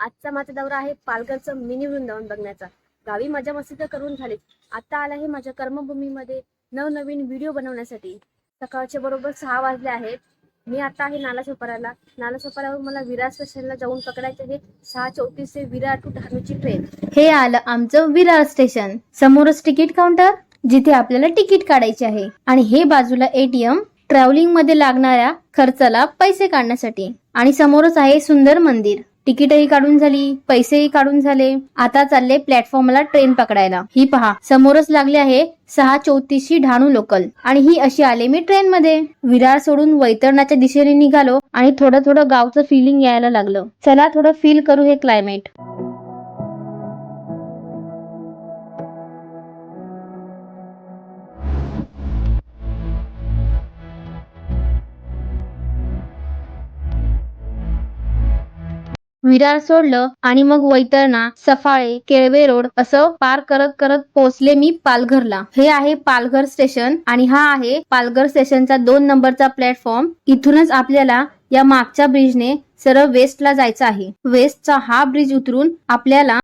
आजचा माझा दौरा आहे पालघरचं मिनी वृंदावन बघण्याचा। गावी मजा मस्ती तर करून झालीच, आता आला आहे माझ्या कर्मभूमीमध्ये नवनवीन व्हिडिओ बनवण्यासाठी। सकाळचे बरोबर 6 वाजले आहेत। मी आता आहे नालासोपाराला। नालासोपारावरून मला विरार स्टेशनला जाऊन पकडायचे आहे 6:34 ते विरार टू धानूची ट्रेन। हे आलं आमचं विरार स्टेशन। समोरच तिकीट काउंटर जिथे आपल्याला तिकीट काढायचे आहे आणि हे बाजूला एटीएम ट्रॅव्हलिंग मध्ये लागणाऱ्या खर्चाला पैसे काढण्यासाठी। आणि समोरच आहे सुंदर मंदिर। तिकीटही काढून झाली, पैसेही काढून झाले। आता चालले प्लॅटफॉर्मला ट्रेन पकडायला। ही पहा समोरच लागले आहे 6:34 ढाणू लोकल आणि ही अशी आले मी ट्रेन मध्ये। विरार सोडून वैतरणाच्या दिशेने निघालो आणि थोडं थोडं गावचं फिलिंग यायला लागलं। चला थोडं फील करू हे क्लायमेट। विरार सोडलं आणि मग वैतरणा, सफाळे, केळवे रोड असं पार करत करत पोहोचले मी पालघरला। हे आहे पालघर स्टेशन आणि हा आहे पालघर स्टेशनचा 2 नंबरचा प्लॅटफॉर्म। इथूनच आपल्याला या मागच्या ब्रिजने सरळ वेस्टला जायचं आहे। वेस्टचा हा ब्रिज उतरून आपल्याला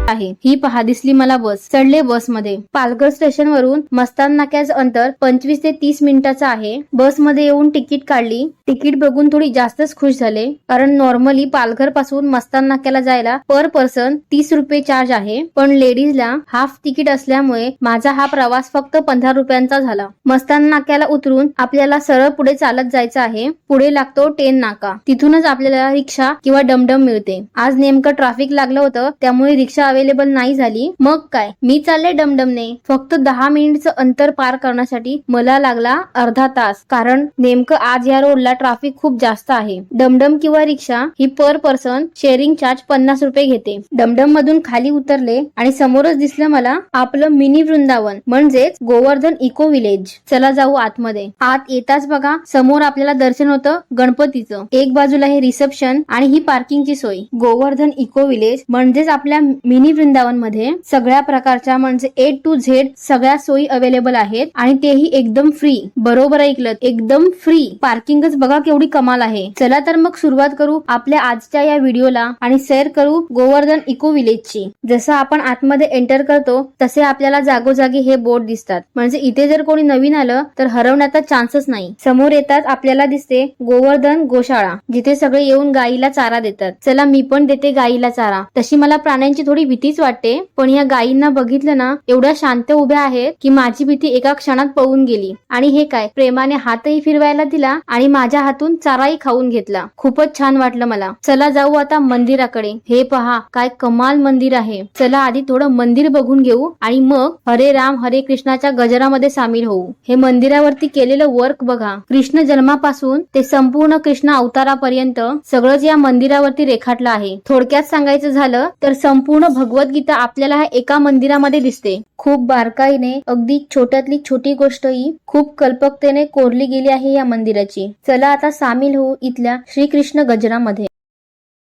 आहे। ही पहा दिसली मला बस। चढले बस मध्ये। पालघर स्टेशन वरून मस्तान नाक्याचं अंतर 25 ते 30 मिनिटाचं आहे। बस मध्ये येऊन तिकीट काढली। तिकीट बघून थोडी जास्तच खुश झाले, कारण नॉर्मली पालघर पासून मस्तान नाक्याला जायला पर पर्सन 30 रुपये चार्ज आहे, पण लेडीजला हाफ तिकीट असल्यामुळे माझा हा प्रवास फक्त 15 रुपयांचा झाला। मस्तान नाक्याला उतरून आपल्याला सरळ पुढे चालत जायचं आहे। पुढे लागतो टेन नाका, तिथूनच आपल्याला रिक्षा किंवा डमडम मिळते। आज नेमकं ट्रॅफिक लागलं होतं, त्यामुळे रिक्षा अवेलेबल नाही झाली। मग काय मी चालले डमडमने। फक्त 10 मिनिटचं अंतर पार करण्यासाठी मला लागला अर्धा तास, कारण नेमकं आज या रोडला ट्रॅफिक खूप जास्त आहे। डमडम किंवा रिक्षा ही पर पर्सन शेअरिंग चार्ज 50 रुपये घेते। डमडम मधून खाली उतरले आणि समोरच दिसलं मला आपलं मिनी वृंदावन, म्हणजेच गोवर्धन इको विलेज। चला जाऊ आतमध्ये। आत येताच बघा समोर आपल्याला दर्शन होतं गणपतीचं। एक बाजूला हे रिसेप्शन आणि ही पार्किंगची सोय। गोवर्धन इको विलेज म्हणजेच आपल्या मिनी वृंदावन मध्ये सगळ्या प्रकारच्या म्हणजे A to Z सगळ्या सोयी अवेलेबल आहेत आणि तेही एकदम फ्री। बरोबर ऐकलं, एकदम फ्री। पार्किंगच बघा केवढी कमाल आहे। चला तर मग सुरुवात करू आपल्या आजच्या या व्हिडिओला आणि शेअर करू गोवर्धन इको विलेजची। जसं आपण आतमध्ये एंटर करतो तसे आपल्याला जागोजागी हे बोर्ड दिसतात, म्हणजे इथे जर कोणी नवीन आलं तर हरवण्याचा चान्सच नाही। समोर येतात आपल्याला दिसते गोवर्धन गोशाळा, जिथे सगळे येऊन गाईला चारा देतात। चला मी पण देते गाईला चारा। तशी मला प्राण्यांची थोडी भीतीच वाटते, पण या गायींना बघितलं ना एवढ्या शांत उभ्या आहेत की माझी भीती एका क्षणात पळून गेली। आणि हे काय प्रेमाने हातही फिरवायला दिला आणि माझ्या हातून चाराही खाऊन घेतला। खूपच छान वाटलं मला। चला जाऊ आता मंदिराकडे। हे पहा काय कमाल मंदिर आहे। चला आधी थोडं मंदिर बघून घेऊ आणि मग हरे राम हरे कृष्णाच्या गजरामध्ये सामील होऊ। हे मंदिरावरती केलेलं वर्क बघा, कृष्ण जन्मापासून ते संपूर्ण कृष्ण अवतारापर्यंत सगळंच या मंदिरावरती रेखाटलं आहे। थोडक्यात सांगायचं झालं तर संपूर्ण भगवद्गीता आपल्याला एका मंदिरामध्ये दिसते। खूप बारकाईने अगदी छोट्यातली छोटी गोष्टही खूप कल्पकतेने कोरली गेली आहे या मंदिराची। चला आता सामील होऊ इथल्या श्रीकृष्ण गजरामध्ये।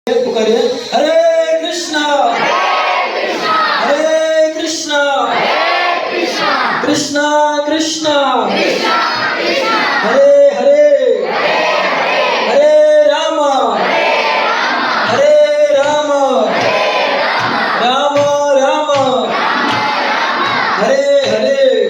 हरे कृष्ण हरे कृष्ण कृष्ण कृष्ण हरे हरे हरे राम हरे राम राम राम हरे हरे।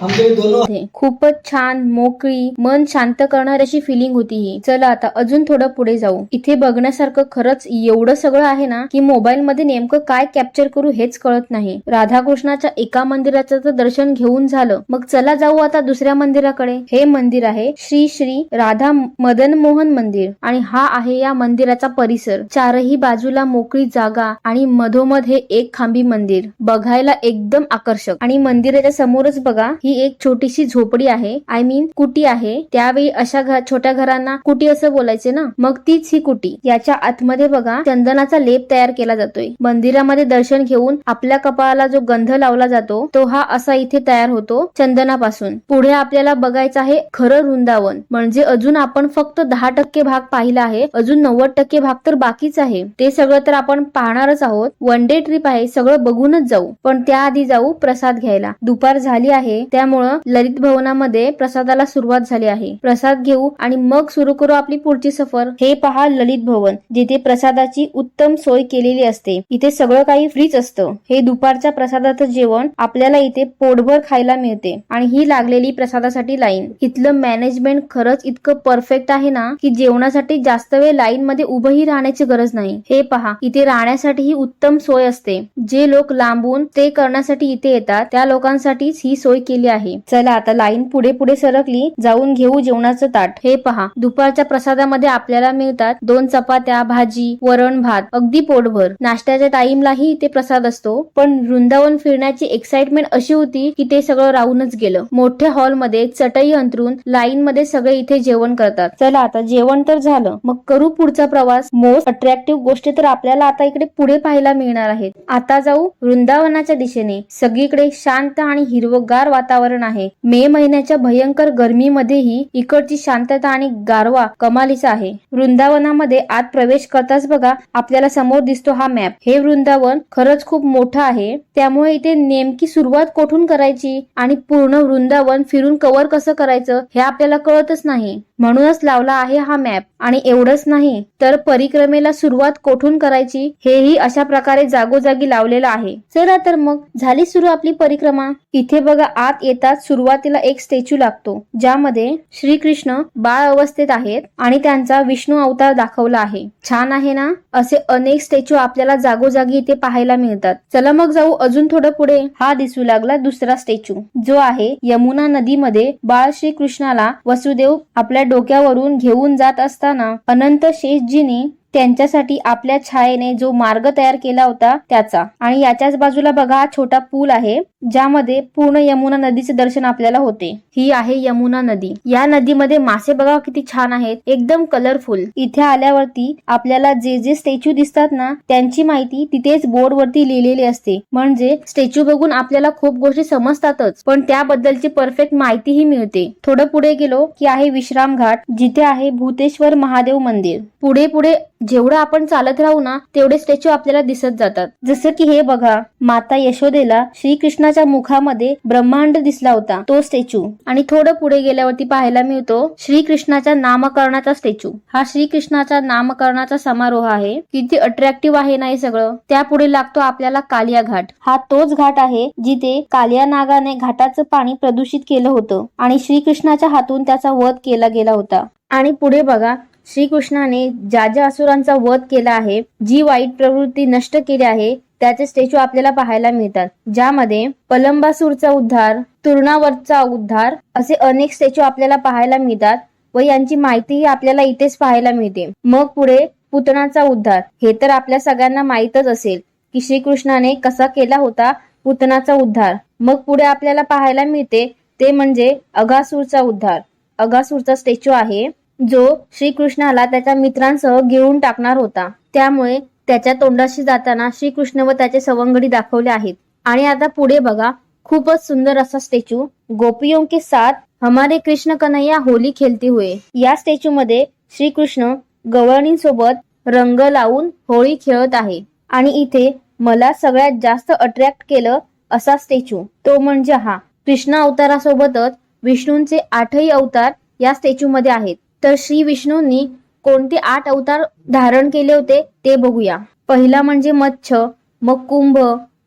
आमचे दोनों खूपच छान मोकळी मन शांत करणारी अशी फिलिंग होती ही। चला आता अजून थोडं पुढे जाऊ। इथे बघण्यासारखं खरंच एवढं सगळं आहे ना की मोबाईल मध्ये नेमकं काय कॅप्चर करू हेच कळत नाही। राधाकृष्णाच्या एका मंदिराचं तर दर्शन घेऊन झालं, मग चला जाऊ आता दुसऱ्या मंदिराकडे। हे मंदिर आहे श्री श्री राधा मदन मोहन मंदिर आणि हा आहे या मंदिराचा परिसर। चारही बाजूला मोकळी जागा आणि मधोमध हे एक खांबी मंदिर, बघायला एकदम आकर्षक। आणि मंदिराच्या समोरच बघा ही एक छोटीशी छोटीशी झोपडी आहे, आय मीन कुटी आहे. त्यावेळी अशा छोट्या घरांना कुटी असं बोलायचे ना, मग तीच ही कुटी. याच्या आतमध्ये बघा चंदनाचा लेप तयार केला जातोय. मंदिरामध्ये दर्शन घेऊन आपल्या कपाळाला जो गंध लावला जातो तो हा असा इथे तयार होतो चंदनापासून. पुढे आपल्याला बघायचं आहे खरं वृंदावन. म्हणजे अजून आपण फक्त 10% भाग पाहिला आहे, अजून 90% भाग तर बाकीच आहे. ते सगळं तर आपण पाहणारच आहोत. वन डे ट्रिप आहे, सगळं बघूनच जाऊ. पण त्याआधी जाऊ प्रसाद घ्यायला. दुपार झाली आहे, त्यामुळं ललित भवनामध्ये प्रसादाला सुरुवात झाली आहे. प्रसाद घेऊ आणि मग सुरू करू आपली पुढची सफर. हे पहा ललित भवन, जिथे प्रसादाची उत्तम सोय केलेली असते. इथे सगळं काही फ्रीच असतं. हे दुपारच्या प्रसादाचं जेवण आपल्याला इथे पोटभर खायला मिळते. आणि ही लागलेली प्रसादासाठी लाईन. इथलं मॅनेजमेंट खरंच इतकं परफेक्ट आहे ना, की जेवणासाठी जास्त वेळ लाईन मध्ये उभंही राहण्याची गरज नाही. हे पहा, इथे राहण्यासाठी ही उत्तम सोय असते. जे लोक लांबून स्टे करण्यासाठी इथे येतात त्या लोकांसाठीच ही सोय केली आहे. चला आता लाईन पुढे पुढे सरकली, जाऊन घेऊ जेवणाचं ताट. हे पहा, दुपारच्या प्रसादामध्ये आपल्याला मिळतात 2 चपात्या, भाजी, वरण भात, अगदी पोटभर. नाश्त्याच्या टाइमलाही इथे प्रसाद असतो. पण वृंदावन फिरण्याची एक्साइटमेंट अशी होती की ते सगळं राहूनच गेलं. मोठ्या हॉलमध्ये चटई अंतरून लाईन मध्ये सगळे इथे जेवण करतात. चला आता जेवण तर झालं, मग करू पुढचा प्रवास. मोस्ट अट्रॅक्टिव्ह गोष्टी तर आपल्याला आता इकडे पुढे पाहायला मिळणार आहेत. आता जाऊ वृंदावनाच्या दिशेने. सगळीकडे शांत आणि हिरवगार वातावरण आहे. मे महिन्याच्या भयंकर गरमीमध्येही इकडची शांतता आणि गारवा कमालीचा आहे. वृंदावनामध्ये आत प्रवेश करताच बघा आपल्याला समोर दिसतो हा मॅप. हे वृंदावन खरंच खूप मोठं आहे, त्यामुळे इथे नेमकी सुरुवात कुठून करायची आणि पूर्ण वृंदावन फिरून कव्हर कसं करायचं हे आपल्याला कळतच नाही. म्हणूनच लावला आहे हा मॅप. आणि एवढंच नाही तर परिक्रमेला सुरुवात कोठून करायची हेही अशा प्रकारे जागोजागी लावलेलं आहे. चला तर मग झाली सुरू आपली परिक्रमा. इथे बघा आत येतात सुरुवातीला एक स्टॅच्यू लागतो, ज्यामध्ये श्रीकृष्ण बाळ अवस्थेत आहेत आणि त्यांचा विष्णू अवतार दाखवला आहे. छान आहे ना. असे अनेक स्टॅच्यू आपल्याला जागोजागी इथे पाहायला मिळतात. चला मग जाऊ अजून थोडं पुढे. हा दिसू लागला दुसरा स्टॅच्यू, जो आहे यमुना नदीमध्ये बाळ श्रीकृष्णाला वसुदेव आपल्या डोक्यावरून घेऊन जात असताना अनंत शेषजीने त्यांच्यासाठी आपल्या छायेने जो मार्ग तयार केला होता त्याचा. आणि याच्याच बाजूला बघा छोटा पूल आहे, ज्यामध्ये पूर्ण यमुना नदीचे दर्शन आपल्याला होते. ही आहे यमुना नदी. या नदीमध्ये मासे बघा किती छान आहेत, एकदम कलरफुल. इथे आल्यावरती आपल्याला जे जे स्टॅच्यू दिसतात ना त्यांची माहिती तिथेच बोर्ड वरती लिहिलेली असते. म्हणजे स्टॅच्यू बघून आपल्याला खूप गोष्टी समजतातच, पण त्याबद्दलची परफेक्ट माहितीही मिळते. थोडं पुढे गेलो की आहे विश्राम घाट, जिथे आहे भूतेश्वर महादेव मंदिर. पुढे पुढे जेवढं आपण चालत राहू ना तेवढे स्टॅच्यू आपल्याला दिसत जातात. जसं की हे बघा, माता यशोदेला श्रीकृष्णाच्या मुखामध्ये ब्रह्मांड दिसला होता तो स्टॅच्यू. आणि थोडं पुढे गेल्यावरती पाहायला मिळतो श्रीकृष्णाच्या नामकरणाचा स्टॅच्यू. हा श्रीकृष्णाच्या नामकरणाचा समारोह आहे. किती अट्रॅक्टिव्ह आहे ना हे सगळं. त्यापुढे लागतो आपल्याला कालिया घाट. हा तोच घाट आहे जिथे कालिया नागाने घाटाचं पाणी प्रदूषित केलं होतं आणि श्रीकृष्णाच्या हातून त्याचा वध केला गेला होता. आणि पुढे बघा, श्रीकृष्णाने ज्या ज्या असुरांचा वध केला आहे, जी वाईट प्रवृत्ती नष्ट केली आहे, त्याचे स्टॅच्यू आपल्याला पाहायला मिळतात. ज्यामध्ये पलंबासूरचा उद्धार, तूर्णावरचा उद्धार असे अनेक स्टॅच्यू आपल्याला पाहायला मिळतात व यांची माहितीही आपल्याला इथेच पाहायला मिळते. मग पुढे पुतनाचा उद्धार. हे तर आपल्या सगळ्यांना माहीतच असेल की श्रीकृष्णाने कसा केला होता पुतनाचा उद्धार. मग पुढे आपल्याला पाहायला मिळते ते म्हणजे अघासूरचा उद्धार. अघासूरचा स्टॅच्यू आहे जो श्रीकृष्णाला त्याच्या मित्रांसह गिळून टाकणार होता. त्यामुळे त्याच्या तोंडाशी जाताना श्रीकृष्ण व त्याचे सवंगडी दाखवले आहेत. आणि आता पुढे बघा, खूपच सुंदर असा स्टॅच्यू, गोपियों के साथ हमारे कृष्ण कन्हैया होली खेलते हुए. या स्टॅच्यू मध्ये श्रीकृष्ण गवळणींसोबत रंग लावून होळी खेळत आहे. आणि इथे मला सगळ्यात जास्त अट्रॅक्ट केलं असा स्टॅच्यू तो म्हणजे हा. कृष्ण अवतारासोबतच विष्णूंचे 8ही अवतार या स्टॅच्यू मध्ये आहेत. तर श्री विष्णूंनी कोणते 8 अवतार धारण केले होते ते बघूया. पहिला म्हणजे मत्स्य, मग कुंभ,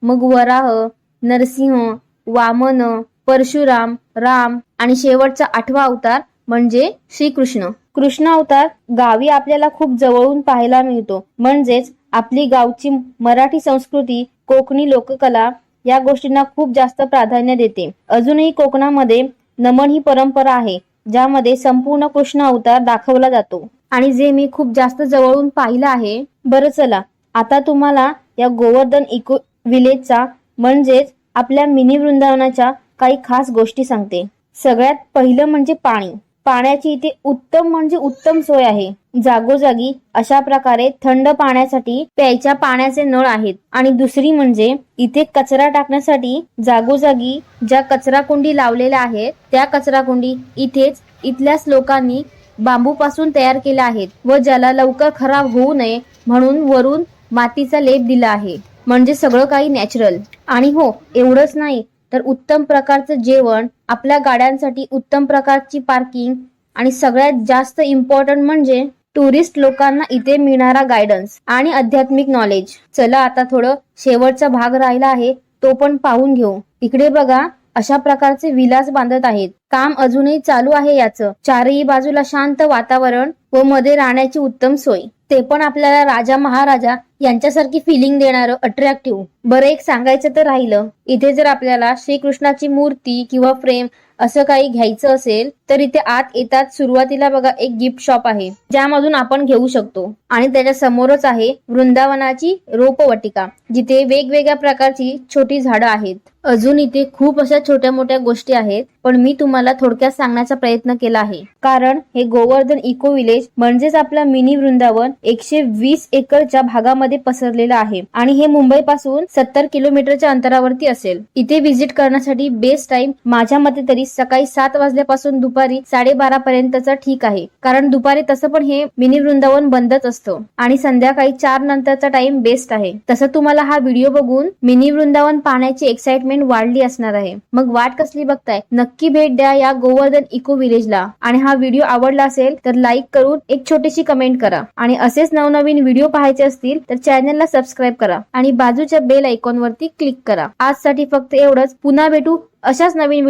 मग वराह, नरसिंह, वामन, परशुराम, राम आणि शेवटचा 8वा अवतार म्हणजे श्रीकृष्ण. कृष्ण अवतार गावी आपल्याला खूप जवळून पाहायला मिळतो. म्हणजेच आपली गावची मराठी संस्कृती, कोकणी लोककला या गोष्टींना खूप जास्त प्राधान्य देते. अजूनही कोकणामध्ये नमन ही परंपरा आहे, ज्यामध्ये संपूर्ण कृष्ण अवतार दाखवला जातो आणि जे मी खूप जास्त जवळून पाहिलं आहे. बरं चला आता तुम्हाला या गोवर्धन इको विलेजचा म्हणजेच आपल्या मिनी वृंदावनाच्या काही खास गोष्टी सांगते. सगळ्यात पहिलं म्हणजे पाणी. पाण्याची इथे उत्तम म्हणजे उत्तम सोय आहे. जागोजागी अशा प्रकारे थंड पाण्यासाठी प्यायच्या पाण्याचे नळ आहेत. आणि दुसरी म्हणजे इथे कचरा टाकण्यासाठी जागोजागी ज्या कचरा कुंडी लावलेल्या आहेत त्या कचरा कुंडी इथेच इथल्याच लोकांनी बांबूपासून तयार केल्या आहेत व ज्याला लवकर खराब होऊ नये म्हणून वरून मातीचा लेप दिला आहे. म्हणजे सगळं काही नॅचरल. आणि हो, एवढंच नाही तर उत्तम प्रकारचं जेवण, आपल्या गाड्यांसाठी उत्तम प्रकारची पार्किंग आणि सगळ्यात जास्त इम्पॉर्टंट म्हणजे टुरिस्ट लोकांना इथे मिळणारा गायडन्स आणि आध्यात्मिक नॉलेज. चला आता थोडं शेवटचा भाग राहिला आहे तो पण पाहून घेऊ. इकडे बघा, अशा प्रकारचे विलास बांधत आहेत. काम अजूनही चालू आहे याचं. चारही बाजूला शांत वातावरण व मध्ये राहण्याची उत्तम सोय. ते पण आपल्याला राजा महाराजा यांच्यासारखी फिलिंग देणारं अट्रॅक्टिव्ह. बरं, एक सांगायचं तर राहिलं, इथे जर आपल्याला श्रीकृष्णाची मूर्ती किंवा फ्रेम असं काही घ्यायचं असेल तर इथे आत येतात सुरुवातीला बघा एक गिफ्ट शॉप आहे ज्यामधून आपण घेऊ शकतो. आणि त्याच्या समोरच आहे वृंदावनाची रोपवाटिका जिथे वेगवेगळ्या प्रकारची छोटी झाडं आहेत. अजून इथे खूप अशा छोट्या मोठ्या गोष्टी आहेत पण मी तुम्हाला थोडक्यात सांगण्याचा प्रयत्न केला आहे. कारण हे गोवर्धन इको विलेज म्हणजेच आपला मिनी वृंदावन 120 एकरच्या भागामध्ये पसरलेलं आहे आणि हे मुंबई पासून 70 किलोमीटरच्या अंतरावरती असेल. इथे व्हिजिट करण्यासाठी बेस्ट टाइम माझ्या मते तरी सकाळी 7 वाजल्यापासून दुपारी 12:30 पर्यंतचा ठीक आहे. कारण दुपारी तसं पण हे मिनी वृंदावन बंदच असतं आणि संध्याकाळी 4 नंतरचा टाइम बेस्ट आहे. तसं तुम्हाला हा व्हिडिओ बघून मिनी वृंदावन पाहण्याची एक्साइटमेंट वाढली असणार आहे. मग वाट कसली बघताय? नक्की भेट द्या या गोवर्धन इको विलेजला. आणि हा व्हिडिओ आवडला असेल तर लाईक करून एक छोटीशी कमेंट करा. आणि असेच नवनवीन व्हिडिओ पाहायचे असतील तर चॅनलला सबस्क्राईब करा आणि बाजूच्या बेल आयकॉन वरती क्लिक करा. आजसाठी फक्त एवढंच. पुन्हा भेटू अशाच नवीन